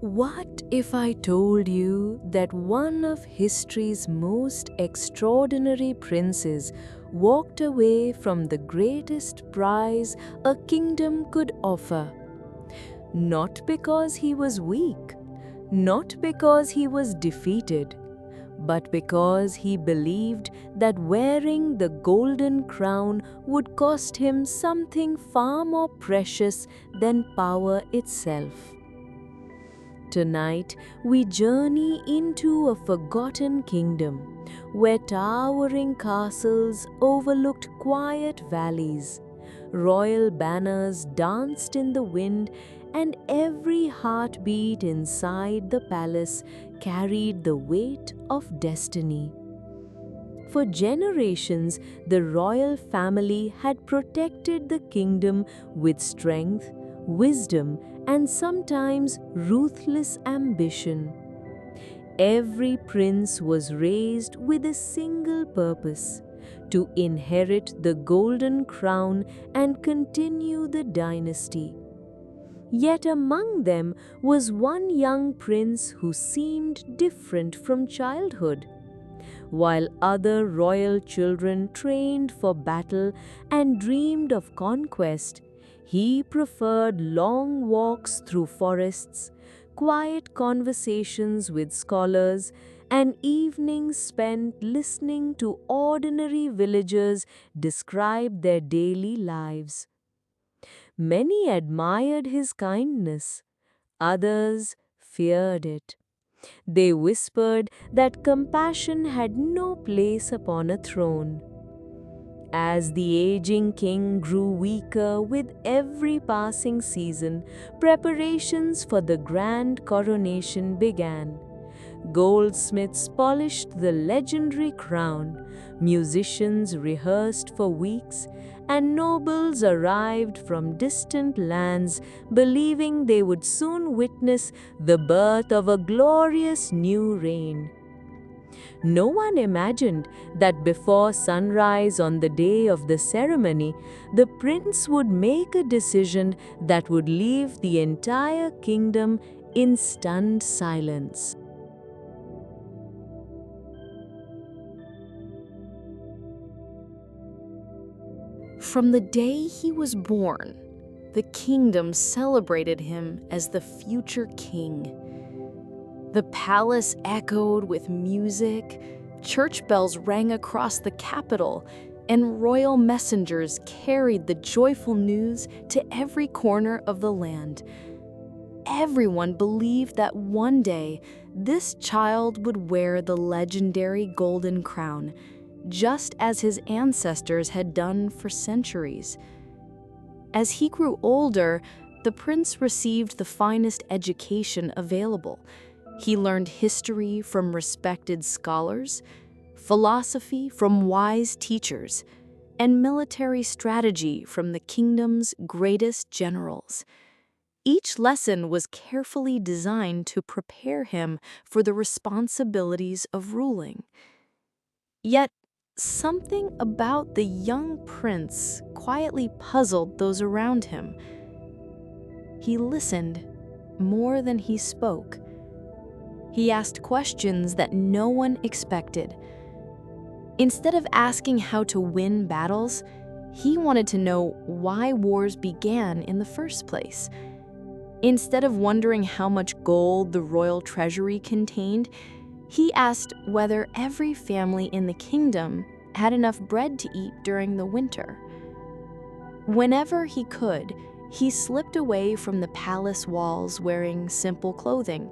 What if I told you that one of history's most extraordinary princes walked away from the greatest prize a kingdom could offer? Not because he was weak, not because he was defeated, but because he believed that wearing the golden crown would cost him something far more precious than power itself. Tonight, we journey into a forgotten kingdom where towering castles overlooked quiet valleys, royal banners danced in the wind, and every heartbeat inside the palace carried the weight of destiny. For generations, the royal family had protected the kingdom with strength, wisdom, and sometimes ruthless ambition. Every prince was raised with a single purpose: to inherit the golden crown and continue the dynasty. Yet among them was one young prince who seemed different from childhood. While other royal children trained for battle and dreamed of conquest, he preferred long walks through forests, quiet conversations with scholars, and evenings spent listening to ordinary villagers describe their daily lives. Many admired his kindness, others feared it. They whispered that compassion had no place upon a throne. As the aging king grew weaker with every passing season, preparations for the grand coronation began. Goldsmiths polished the legendary crown, musicians rehearsed for weeks, and nobles arrived from distant lands, believing they would soon witness the birth of a glorious new reign. No one imagined that before sunrise on the day of the ceremony, the prince would make a decision that would leave the entire kingdom in stunned silence. From the day he was born, the kingdom celebrated him as the future king. The palace echoed with music, church bells rang across the capital, and royal messengers carried the joyful news to every corner of the land. Everyone believed that one day this child would wear the legendary golden crown, just as his ancestors had done for centuries. As he grew older, the prince received the finest education available. He learned history from respected scholars, philosophy from wise teachers, and military strategy from the kingdom's greatest generals. Each lesson was carefully designed to prepare him for the responsibilities of ruling. Yet, something about the young prince quietly puzzled those around him. He listened more than he spoke. He asked questions that no one expected. Instead of asking how to win battles, he wanted to know why wars began in the first place. Instead of wondering how much gold the royal treasury contained, he asked whether every family in the kingdom had enough bread to eat during the winter. Whenever he could, he slipped away from the palace walls wearing simple clothing.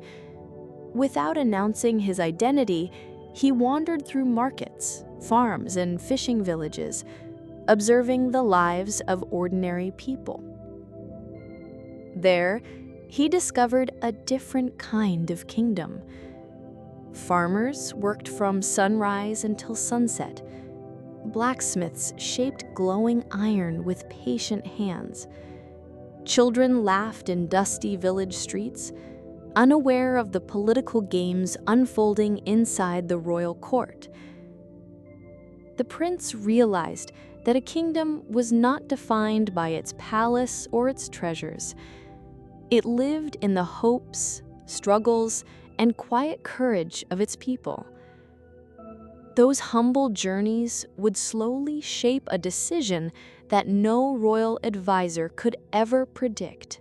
Without announcing his identity, he wandered through markets, farms, and fishing villages, observing the lives of ordinary people. There, he discovered a different kind of kingdom. Farmers worked from sunrise until sunset. Blacksmiths shaped glowing iron with patient hands. Children laughed in dusty village streets, unaware of the political games unfolding inside the royal court. The prince realized that a kingdom was not defined by its palace or its treasures. It lived in the hopes, struggles, and quiet courage of its people. Those humble journeys would slowly shape a decision that no royal advisor could ever predict.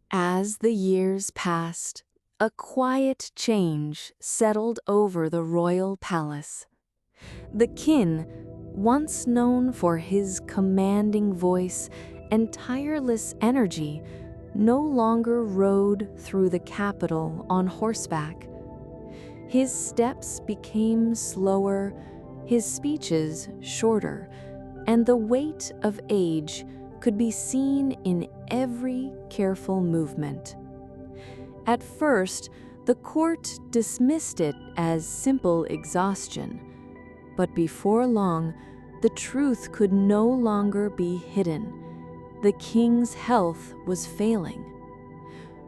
As the years passed, a quiet change settled over the royal palace. The king, once known for his commanding voice and tireless energy, no longer rode through the capital on horseback. His steps became slower, his speeches shorter, and the weight of age could be seen in every careful movement. At first, the court dismissed it as simple exhaustion, but before long, the truth could no longer be hidden. The king's health was failing.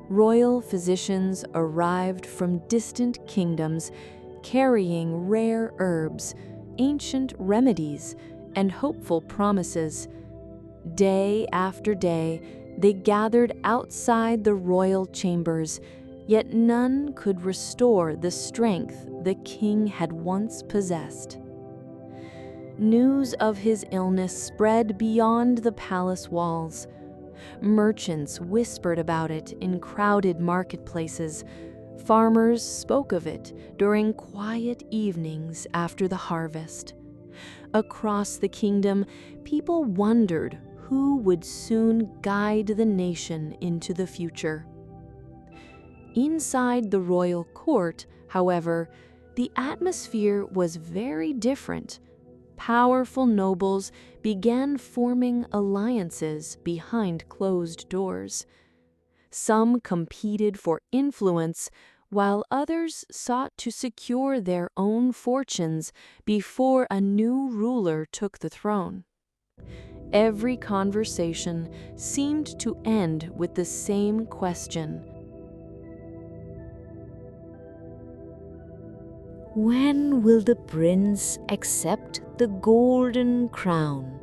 Royal physicians arrived from distant kingdoms carrying rare herbs, ancient remedies, and hopeful promises. Day after day, they gathered outside the royal chambers, yet none could restore the strength the king had once possessed. News of his illness spread beyond the palace walls. Merchants whispered about it in crowded marketplaces. Farmers spoke of it during quiet evenings after the harvest. Across the kingdom, people wondered who would soon guide the nation into the future. Inside the royal court, however, the atmosphere was very different. Powerful nobles began forming alliances behind closed doors. Some competed for influence, while others sought to secure their own fortunes before a new ruler took the throne. Every conversation seemed to end with the same question: when will the prince accept the golden crown?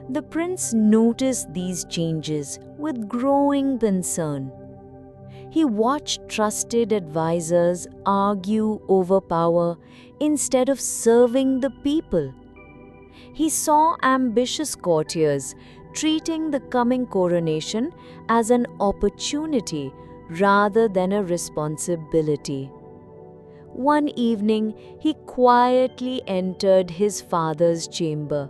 The prince noticed these changes with growing concern. He watched trusted advisors argue over power instead of serving the people. He saw ambitious courtiers treating the coming coronation as an opportunity rather than a responsibility. One evening, he quietly entered his father's chamber.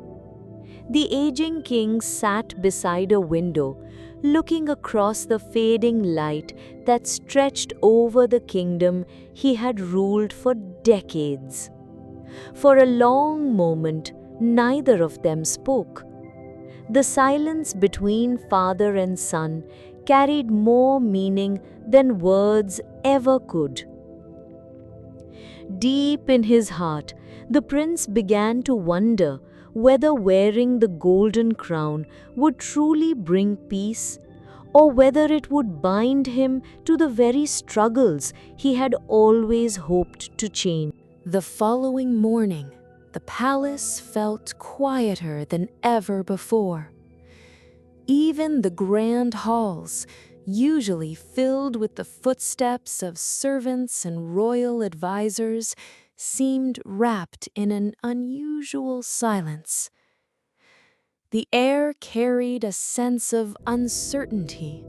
The aging king sat beside a window, looking across the fading light that stretched over the kingdom he had ruled for decades. For a long moment, neither of them spoke. The silence between father and son carried more meaning than words ever could. Deep in his heart, the prince began to wonder whether wearing the golden crown would truly bring peace, or whether it would bind him to the very struggles he had always hoped to change. The following morning, the palace felt quieter than ever before. Even the grand halls, usually filled with the footsteps of servants and royal advisors, seemed wrapped in an unusual silence. The air carried a sense of uncertainty,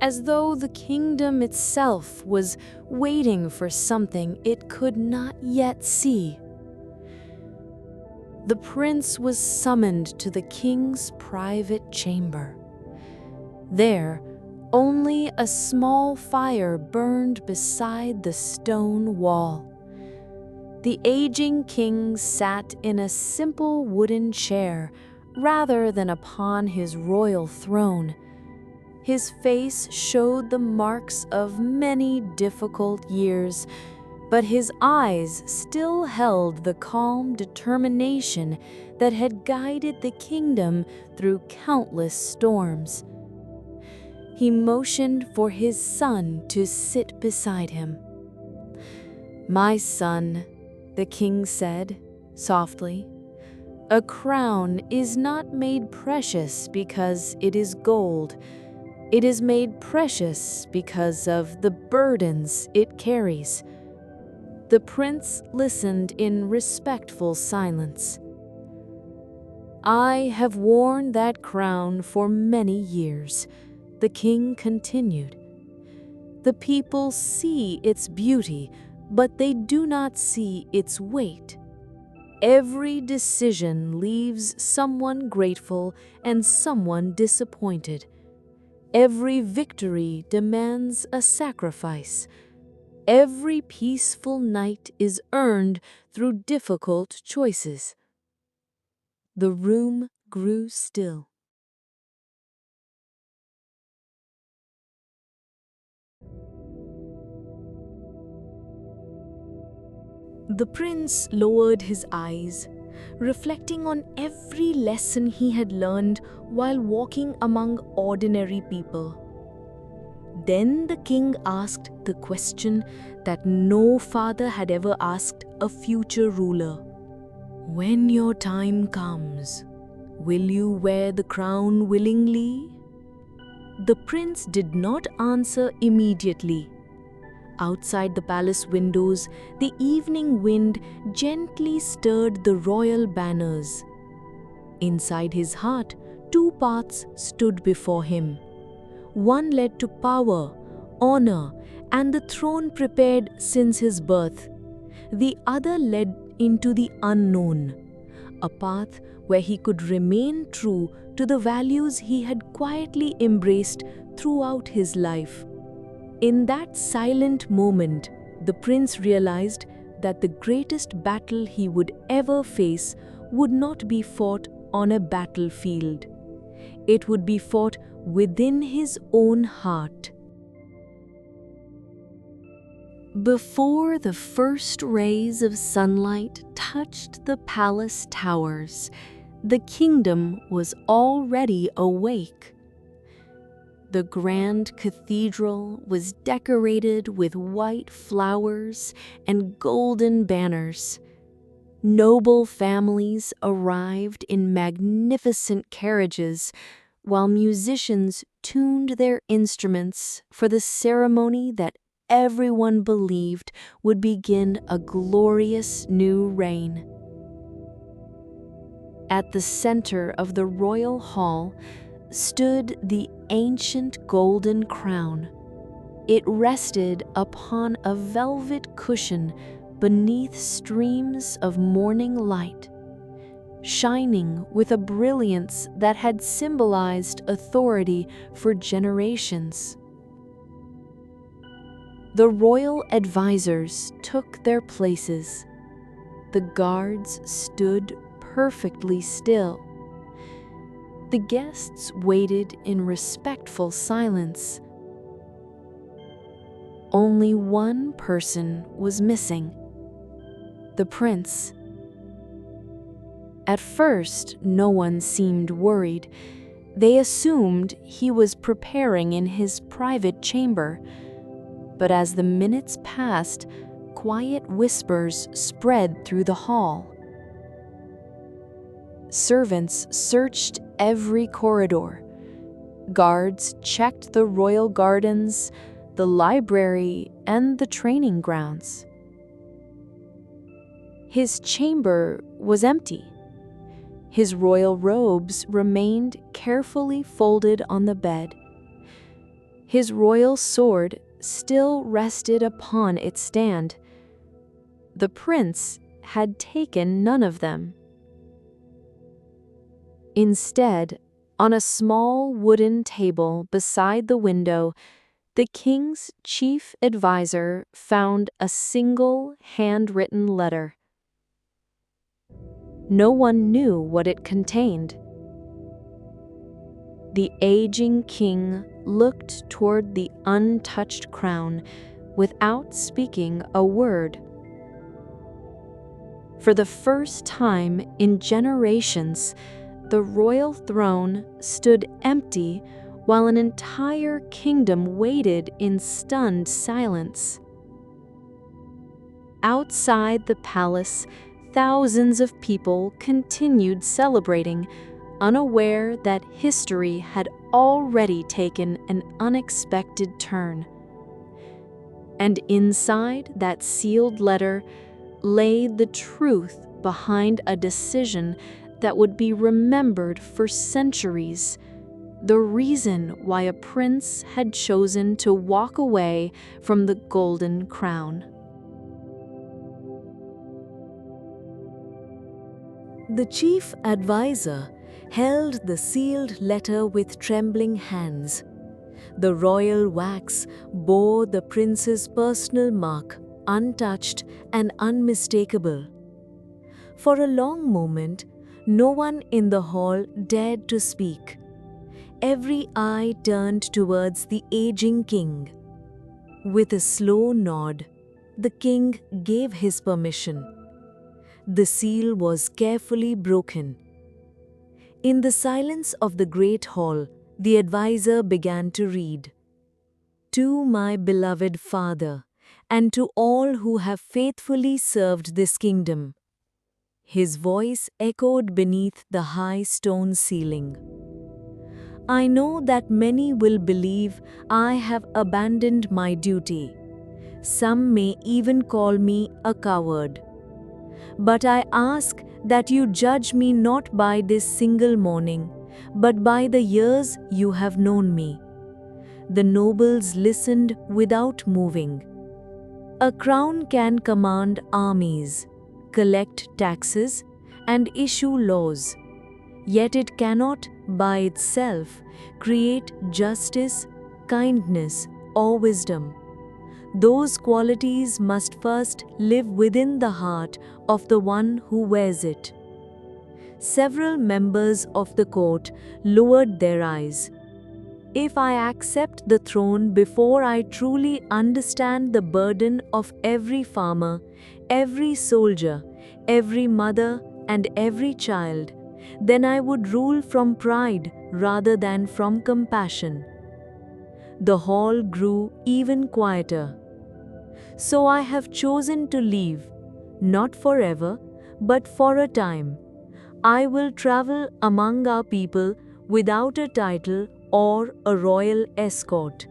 as though the kingdom itself was waiting for something it could not yet see. The prince was summoned to the king's private chamber. There, only a small fire burned beside the stone wall. The aging king sat in a simple wooden chair rather than upon his royal throne. His face showed the marks of many difficult years, but his eyes still held the calm determination that had guided the kingdom through countless storms. He motioned for his son to sit beside him. "My son," the king said softly, A crown is not made precious because it is gold. It is made precious because of the burdens it carries. The prince listened in respectful silence. "I have worn that crown for many years," the king continued. "The people see its beauty, but they do not see its weight. Every decision leaves someone grateful and someone disappointed. Every victory demands a sacrifice. Every peaceful night is earned through difficult choices." The room grew still. The prince lowered his eyes, reflecting on every lesson he had learned while walking among ordinary people. Then the king asked the question that no father had ever asked a future ruler. "When your time comes, will you wear the crown willingly?" The prince did not answer immediately. Outside the palace windows, the evening wind gently stirred the royal banners. Inside his heart, two paths stood before him. One led to power, honor, and the throne prepared since his birth. The other led into the unknown, a path where he could remain true to the values he had quietly embraced throughout his life. In that silent moment, the prince realized that the greatest battle he would ever face would not be fought on a battlefield. It would be fought within his own heart. Before the first rays of sunlight touched the palace towers, the kingdom was already awake. The grand cathedral was decorated with white flowers and golden banners. Noble families arrived in magnificent carriages, while musicians tuned their instruments for the ceremony that everyone believed would begin a glorious new reign. At the center of the royal hall stood the ancient golden crown. It rested upon a velvet cushion beneath streams of morning light, shining with a brilliance that had symbolized authority for generations. The royal advisors took their places. The guards stood perfectly still. The guests waited in respectful silence. Only one person was missing: the prince. At first, no one seemed worried. They assumed he was preparing in his private chamber. But as the minutes passed, quiet whispers spread through the hall. Servants searched every corridor. Guards checked the royal gardens, the library, and the training grounds. His chamber was empty. His royal robes remained carefully folded on the bed. His royal sword still rested upon its stand. The prince had taken none of them. Instead, on a small wooden table beside the window, the king's chief advisor found a single handwritten letter. No one knew what it contained. The aging king looked toward the untouched crown without speaking a word. For the first time in generations, the royal throne stood empty while an entire kingdom waited in stunned silence. Outside the palace, thousands of people continued celebrating, unaware that history had already taken an unexpected turn. And inside that sealed letter lay the truth behind a decision that would be remembered for centuries, the reason why a prince had chosen to walk away from the golden crown. The chief advisor held the sealed letter with trembling hands. The royal wax bore the prince's personal mark, untouched and unmistakable. For a long moment, no one in the hall dared to speak. Every eye turned towards the aging king. With a slow nod, the king gave his permission. The seal was carefully broken. In the silence of the great hall, the advisor began to read. "To my beloved father, and to all who have faithfully served this kingdom." His voice echoed beneath the high stone ceiling. "I know that many will believe I have abandoned my duty. Some may even call me a coward. But I ask that you judge me not by this single morning, but by the years you have known me." The nobles listened without moving. A crown can command armies, collect taxes, and issue laws. Yet it cannot, by itself, create justice, kindness, or wisdom. Those qualities must first live within the heart of the one who wears it. Several members of the court lowered their eyes. If I accept the throne before I truly understand the burden of every farmer, every soldier, every mother, and every child, then I would rule from pride rather than from compassion. The hall grew even quieter. So I have chosen to leave, not forever, but for a time. I will travel among our people without a title or a royal escort.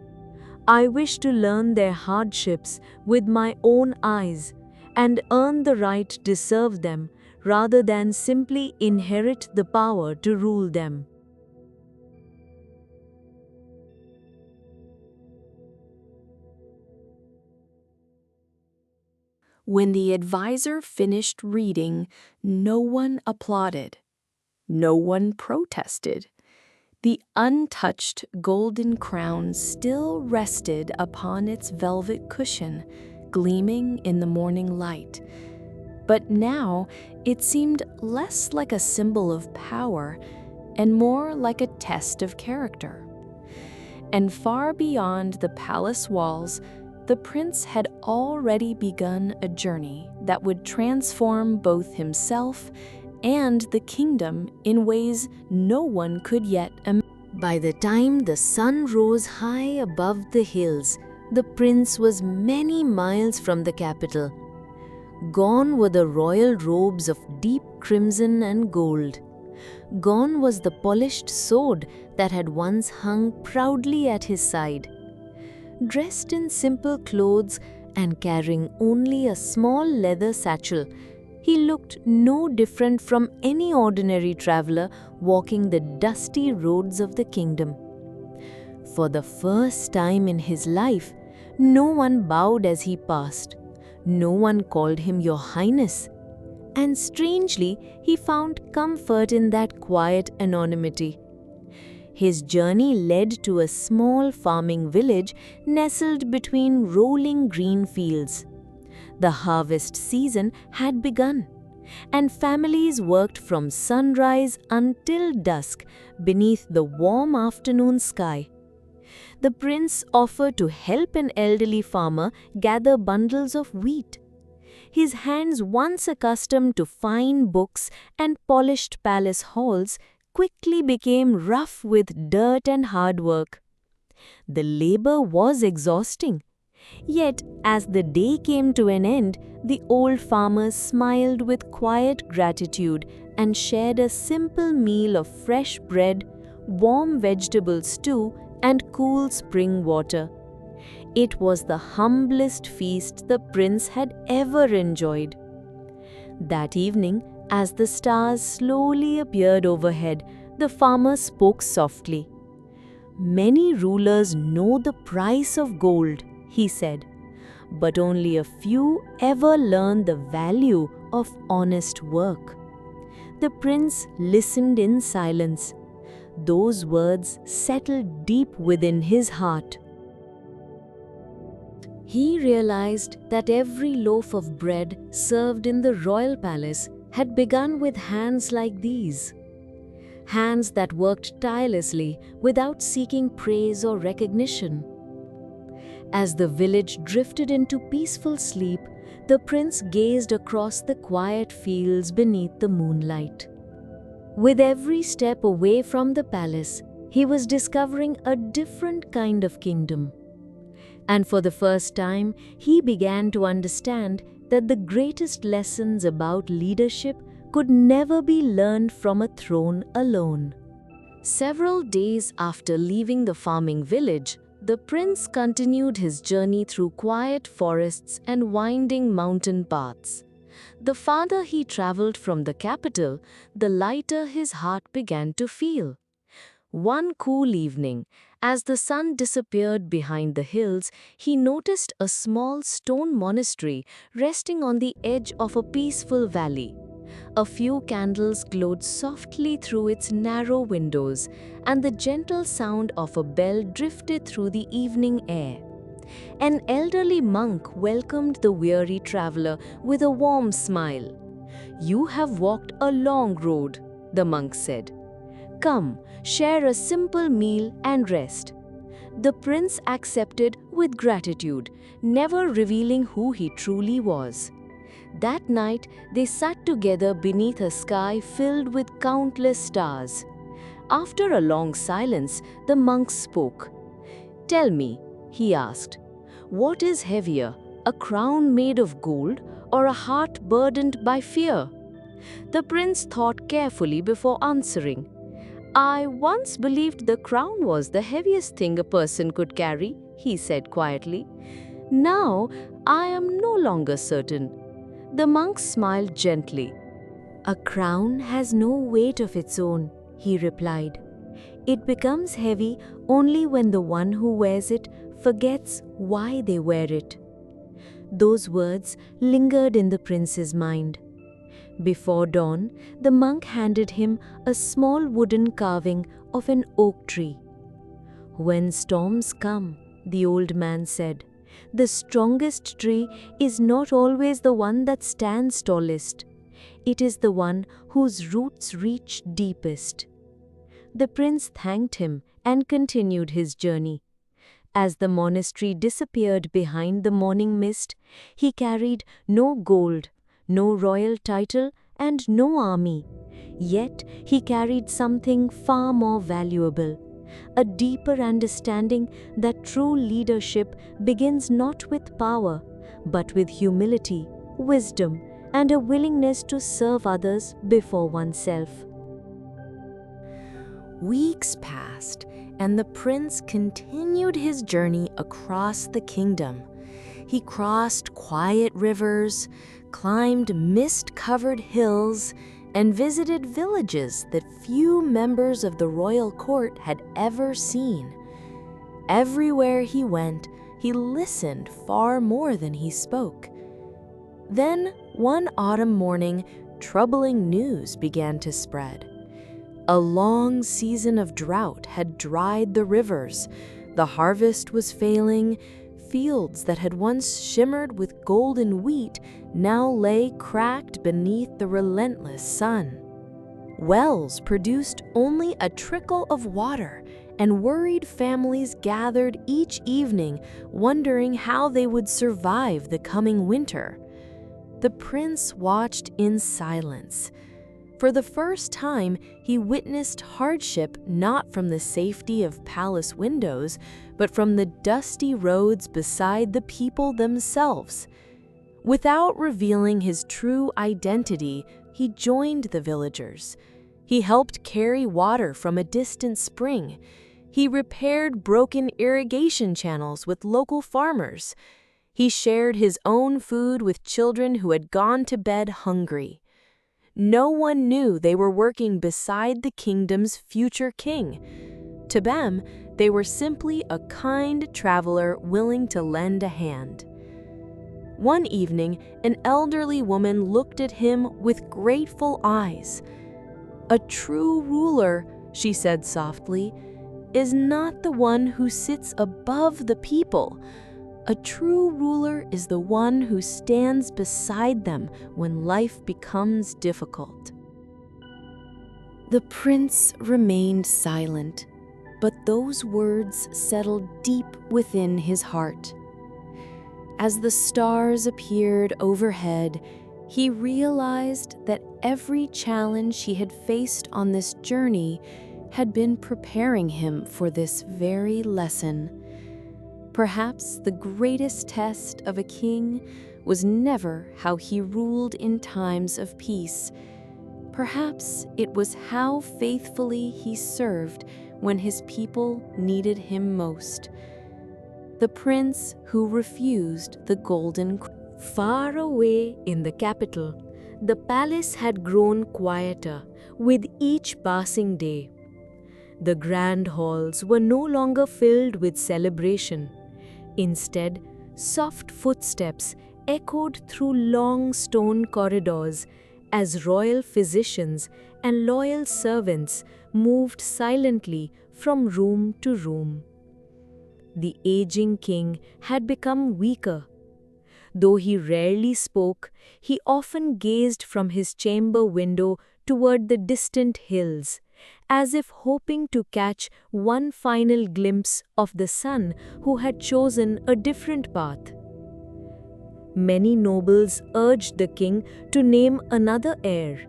I wish to learn their hardships with my own eyes and earn the right to serve them rather than simply inherit the power to rule them. When the advisor finished reading, no one applauded. No one protested. The untouched golden crown still rested upon its velvet cushion, gleaming in the morning light. But now it seemed less like a symbol of power and more like a test of character. And far beyond the palace walls, the prince had already begun a journey that would transform both himself and the kingdom in ways no one could yet imagine. By the time the sun rose high above the hills, the prince was many miles from the capital. Gone were the royal robes of deep crimson and gold. Gone was the polished sword that had once hung proudly at his side. Dressed in simple clothes and carrying only a small leather satchel, he looked no different from any ordinary traveler walking the dusty roads of the kingdom. For the first time in his life, no one bowed as he passed. No one called him Your Highness. And strangely, he found comfort in that quiet anonymity. His journey led to a small farming village nestled between rolling green fields. The harvest season had begun, and families worked from sunrise until dusk beneath the warm afternoon sky. The prince offered to help an elderly farmer gather bundles of wheat. His hands, once accustomed to fine books and polished palace halls, quickly became rough with dirt and hard work. The labor was exhausting, Yet, as the day came to an end, the old farmer smiled with quiet gratitude and shared a simple meal of fresh bread, warm vegetable stew, and cool spring water. It was the humblest feast the prince had ever enjoyed. That evening, as the stars slowly appeared overhead, the farmer spoke softly. "Many rulers know the price of gold," he said, "but only a few ever learn the value of honest work." The prince listened in silence. Those words settled deep within his heart. He realized that every loaf of bread served in the royal palace had begun with hands like these. Hands that worked tirelessly without seeking praise or recognition. As the village drifted into peaceful sleep, the prince gazed across the quiet fields beneath the moonlight. With every step away from the palace, he was discovering a different kind of kingdom. And for the first time, he began to understand that the greatest lessons about leadership could never be learned from a throne alone. Several days after leaving the farming village, the prince continued his journey through quiet forests and winding mountain paths. The farther he traveled from the capital, the lighter his heart began to feel. One cool evening, as the sun disappeared behind the hills, he noticed a small stone monastery resting on the edge of a peaceful valley. A few candles glowed softly through its narrow windows, and the gentle sound of a bell drifted through the evening air. An elderly monk welcomed the weary traveler with a warm smile. "You have walked a long road," the monk said. "Come, share a simple meal and rest." The prince accepted with gratitude, never revealing who he truly was. That night, they sat together beneath a sky filled with countless stars. After a long silence, the monk spoke. "Tell me," he asked, "what is heavier, a crown made of gold or a heart burdened by fear?" The prince thought carefully before answering. "I once believed the crown was the heaviest thing a person could carry," he said quietly. "Now I am no longer certain." The monk smiled gently. "A crown has no weight of its own," he replied. "It becomes heavy only when the one who wears it forgets why they wear it." Those words lingered in the prince's mind. Before dawn, the monk handed him a small wooden carving of an oak tree. "When storms come," the old man said, "the strongest tree is not always the one that stands tallest. It is the one whose roots reach deepest." The prince thanked him and continued his journey. As the monastery disappeared behind the morning mist, he carried no gold, no royal title, and no army. Yet he carried something far more valuable, a deeper understanding that true leadership begins not with power, but with humility, wisdom, and a willingness to serve others before oneself. Weeks passed, and the prince continued his journey across the kingdom. He crossed quiet rivers, climbed mist-covered hills, and visited villages that few members of the royal court had ever seen. Everywhere he went, he listened far more than he spoke. Then, one autumn morning, troubling news began to spread. A long season of drought had dried the rivers, the harvest was failing, fields that had once shimmered with golden wheat now lay cracked beneath the relentless sun. Wells produced only a trickle of water, and worried families gathered each evening, wondering how they would survive the coming winter. The prince watched in silence. For the first time, he witnessed hardship not from the safety of palace windows, but from the dusty roads beside the people themselves. Without revealing his true identity, he joined the villagers. He helped carry water from a distant spring. He repaired broken irrigation channels with local farmers. He shared his own food with children who had gone to bed hungry. No one knew they were working beside the kingdom's future king. To them, they were simply a kind traveler willing to lend a hand. One evening, an elderly woman looked at him with grateful eyes. "A true ruler," she said softly, "is not the one who sits above the people. A true ruler is the one who stands beside them when life becomes difficult." The prince remained silent, but those words settled deep within his heart. As the stars appeared overhead, he realized that every challenge he had faced on this journey had been preparing him for this very lesson. Perhaps the greatest test of a king was never how he ruled in times of peace. Perhaps it was how faithfully he served when his people needed him most. The prince who refused the golden crown. Far away in the capital, the palace had grown quieter with each passing day. The grand halls were no longer filled with celebration. Instead, soft footsteps echoed through long stone corridors as royal physicians and loyal servants moved silently from room to room. The aging king had become weaker. Though he rarely spoke, he often gazed from his chamber window toward the distant hills, as if hoping to catch one final glimpse of the son who had chosen a different path. Many nobles urged the king to name another heir.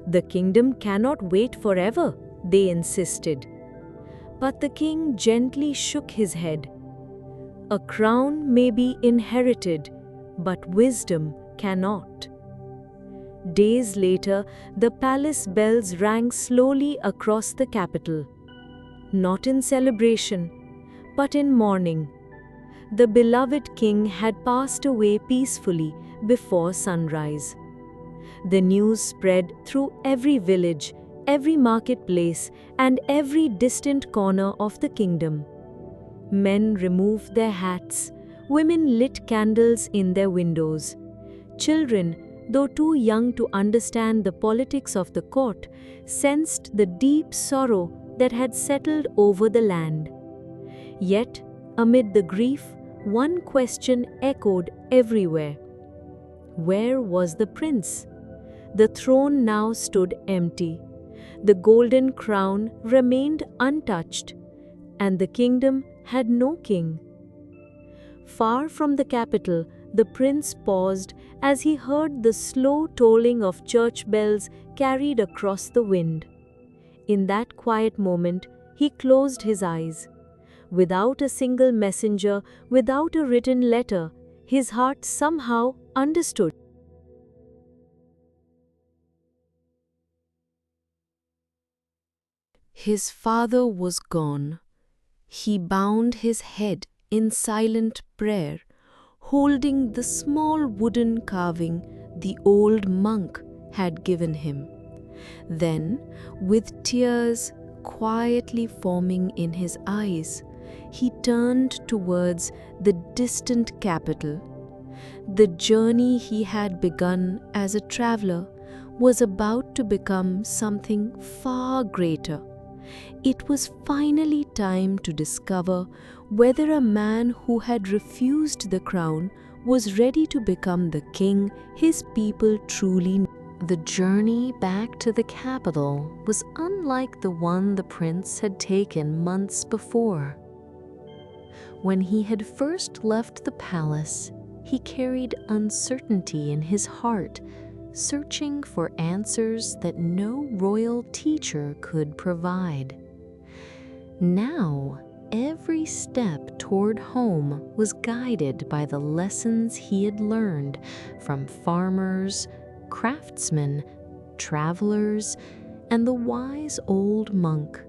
"The kingdom cannot wait forever," they insisted. But the king gently shook his head. "A crown may be inherited, but wisdom cannot." Days later, the palace bells rang slowly across the capital. Not in celebration, but in mourning. The beloved king had passed away peacefully before sunrise. The news spread through every village, every marketplace, and every distant corner of the kingdom. Men removed their hats, women lit candles in their windows. Children, though too young to understand the politics of the court, sensed the deep sorrow that had settled over the land. Yet, amid the grief, one question echoed everywhere. Where was the prince? The throne now stood empty. The golden crown remained untouched, and the kingdom had no king. Far from the capital, the prince paused as he heard the slow tolling of church bells carried across the wind. In that quiet moment, he closed his eyes. Without a single messenger, without a written letter, his heart somehow understood. His father was gone. He bound his head in silent prayer, holding the small wooden carving the old monk had given him. Then, with tears quietly forming in his eyes, he turned towards the distant capital. The journey he had begun as a traveler was about to become something far greater. It was finally time to discover whether a man who had refused the crown was ready to become the king his people truly needed. The journey back to the capital was unlike the one the prince had taken months before. When he had first left the palace, he carried uncertainty in his heart, searching for answers that no royal teacher could provide. Now, every step toward home was guided by the lessons he had learned from farmers, craftsmen, travelers, and the wise old monk.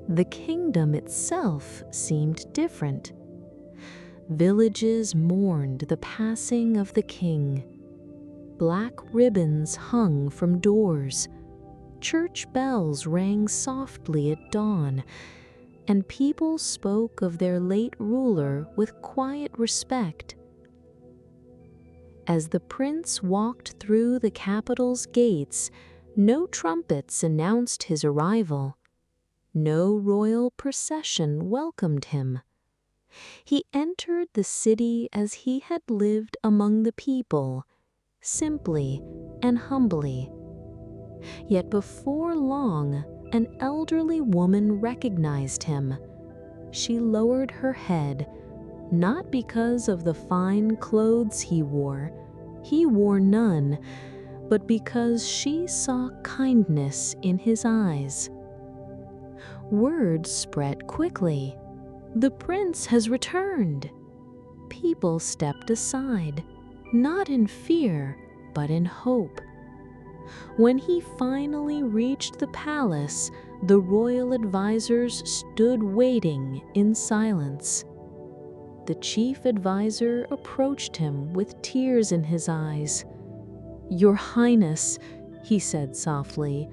The kingdom itself seemed different. Villages mourned the passing of the king. Black ribbons hung from doors. Church bells rang softly at dawn, and people spoke of their late ruler with quiet respect. As the prince walked through the capital's gates, no trumpets announced his arrival. No royal procession welcomed him. He entered the city as he had lived among the people, simply and humbly. Yet before long, an elderly woman recognized him. She lowered her head, not because of the fine clothes he wore none, but because she saw kindness in his eyes. Word spread quickly. The prince has returned. People stepped aside, not in fear, but in hope. When he finally reached the palace, the royal advisors stood waiting in silence. The chief advisor approached him with tears in his eyes. "Your Highness," he said softly,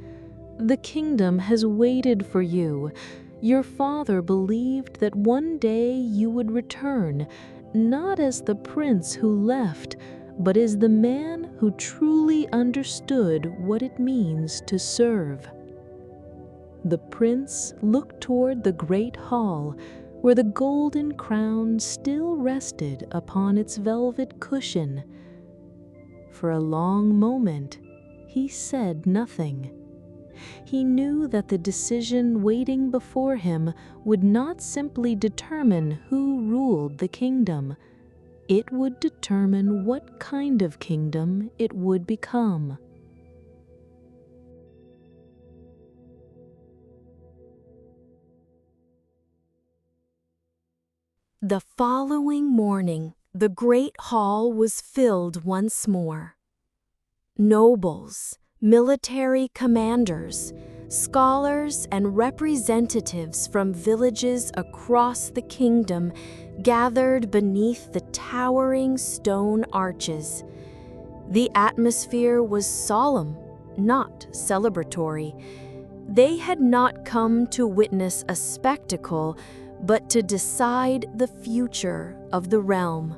"the kingdom has waited for you. Your father believed that one day you would return, not as the prince who left, but as the man who truly understood what it means to serve." The prince looked toward the great hall, where the golden crown still rested upon its velvet cushion. For a long moment, he said nothing. He knew that the decision waiting before him would not simply determine who ruled the kingdom. It would determine what kind of kingdom it would become. The following morning, the great hall was filled once more. Nobles, military commanders, scholars, and representatives from villages across the kingdom gathered beneath the towering stone arches. The atmosphere was solemn, not celebratory. They had not come to witness a spectacle, but to decide the future of the realm.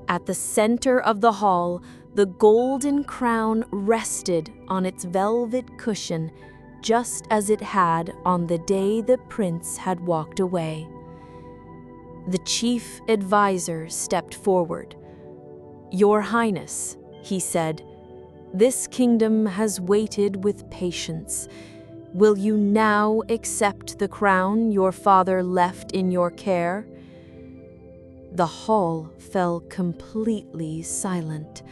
At the center of the hall, the golden crown rested on its velvet cushion, just as it had on the day the prince had walked away. The chief advisor stepped forward. "Your Highness," he said, "this kingdom has waited with patience. Will you now accept the crown your father left in your care?" The hall fell completely silent.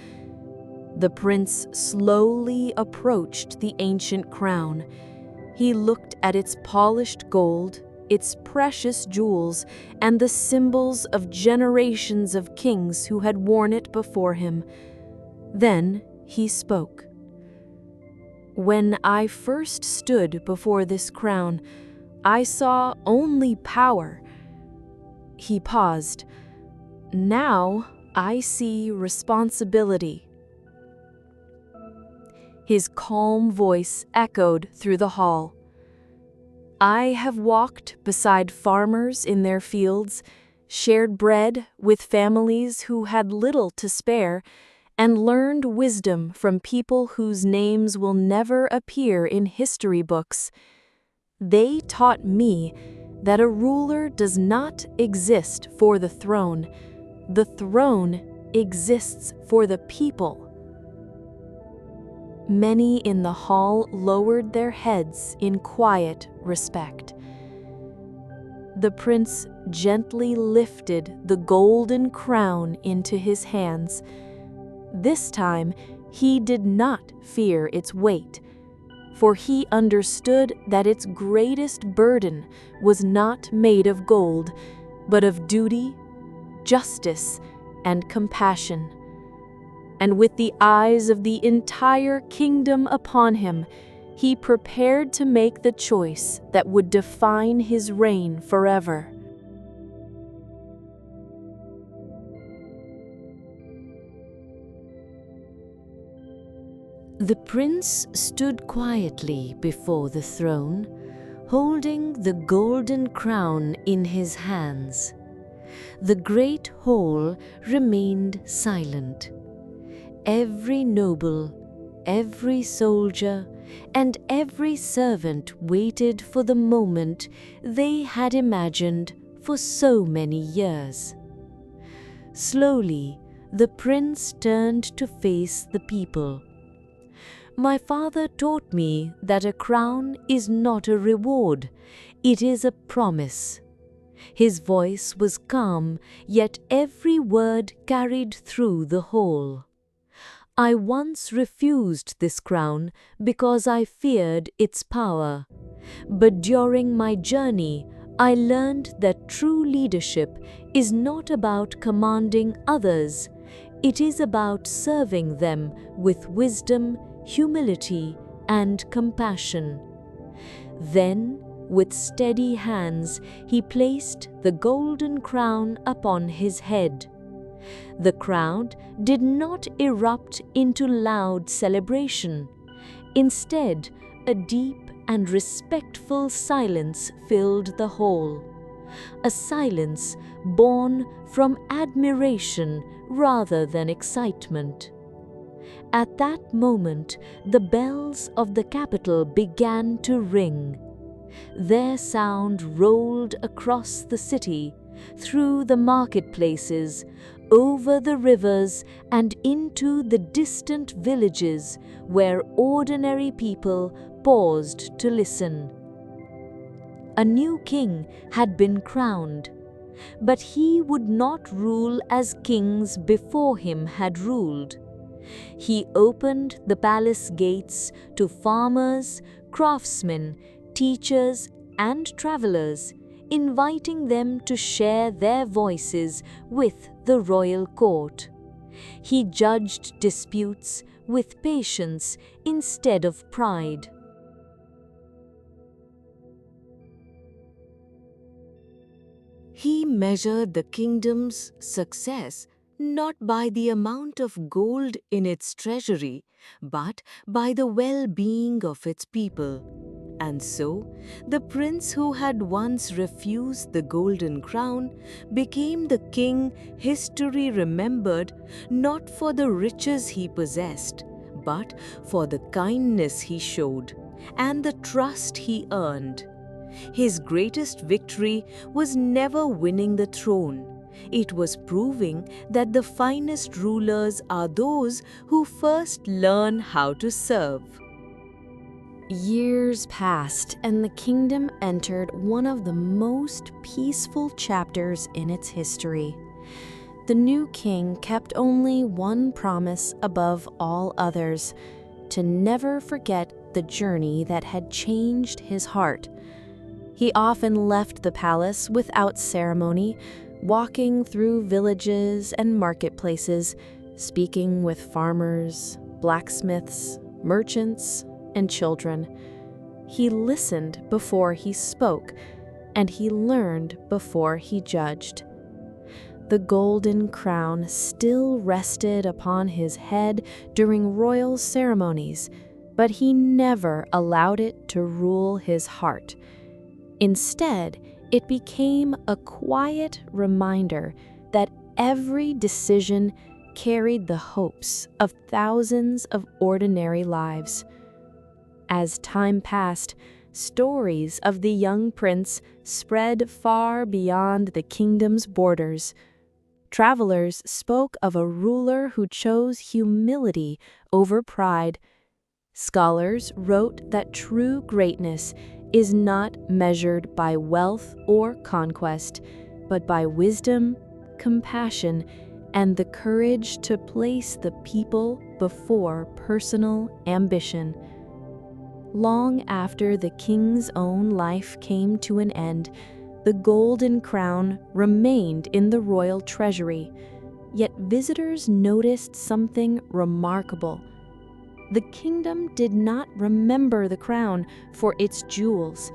The prince slowly approached the ancient crown. He looked at its polished gold, its precious jewels, and the symbols of generations of kings who had worn it before him. Then he spoke. "When I first stood before this crown, I saw only power." He paused. "Now I see responsibility." His calm voice echoed through the hall. "I have walked beside farmers in their fields, shared bread with families who had little to spare, and learned wisdom from people whose names will never appear in history books. They taught me that a ruler does not exist for the throne. The throne exists for the people." Many in the hall lowered their heads in quiet respect. The prince gently lifted the golden crown into his hands. This time, He did not fear its weight, for he understood that its greatest burden was not made of gold, but of duty, justice, and compassion. And with the eyes of the entire kingdom upon him, he prepared to make the choice that would define his reign forever. The prince stood quietly before the throne, holding the golden crown in his hands. The great hall remained silent. Every noble, every soldier, and every servant waited for the moment they had imagined for so many years. Slowly, the prince turned to face the people. "My father taught me that a crown is not a reward, it is a promise." His voice was calm, yet every word carried through the hall. "I once refused this crown because I feared its power. But during my journey, I learned that true leadership is not about commanding others. It is about serving them with wisdom, humility, and compassion." Then, with steady hands, he placed the golden crown upon his head. The crowd did not erupt into loud celebration. Instead, a deep and respectful silence filled the hall. A silence born from admiration rather than excitement. At that moment, the bells of the capital began to ring. Their sound rolled across the city, through the marketplaces, over the rivers, and into the distant villages where ordinary people paused to listen. A new king had been crowned, but he would not rule as kings before him had ruled. He opened the palace gates to farmers, craftsmen, teachers, and travelers, inviting them to share their voices with the royal court. He judged disputes with patience instead of pride. He measured the kingdom's success not by the amount of gold in its treasury, but by the well-being of its people. And so, the prince who had once refused the golden crown became the king history remembered not for the riches he possessed, but for the kindness he showed and the trust he earned. His greatest victory was never winning the throne. It was proving that the finest rulers are those who first learn how to serve. Years passed, and the kingdom entered one of the most peaceful chapters in its history. The new king kept only one promise above all others: to never forget the journey that had changed his heart. He often left the palace without ceremony, walking through villages and marketplaces, speaking with farmers, blacksmiths, merchants, and children. He listened before he spoke, and he learned before he judged. The golden crown still rested upon his head during royal ceremonies, but he never allowed it to rule his heart. Instead, it became a quiet reminder that every decision carried the hopes of thousands of ordinary lives. As time passed, stories of the young prince spread far beyond the kingdom's borders. Travelers spoke of a ruler who chose humility over pride. Scholars wrote that true greatness is not measured by wealth or conquest, but by wisdom, compassion, and the courage to place the people before personal ambition. Long after the king's own life came to an end, the golden crown remained in the royal treasury, yet visitors noticed something remarkable. The kingdom did not remember the crown for its jewels.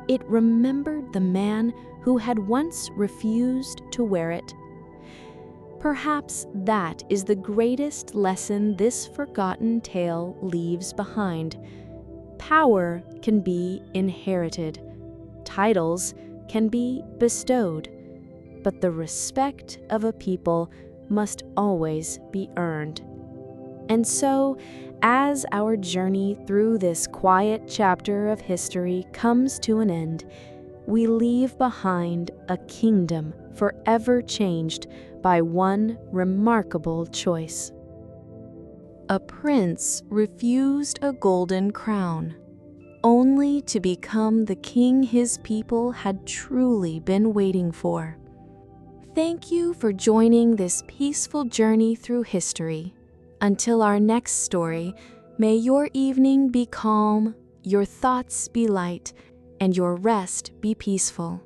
It remembered the man who had once refused to wear it. Perhaps that is the greatest lesson this forgotten tale leaves behind. Power can be inherited. Titles can be bestowed. But the respect of a people must always be earned. And so, as our journey through this quiet chapter of history comes to an end, we leave behind a kingdom forever changed by one remarkable choice. A prince refused a golden crown, only to become the king his people had truly been waiting for. Thank you for joining this peaceful journey through history. Until our next story, may your evening be calm, your thoughts be light, and your rest be peaceful.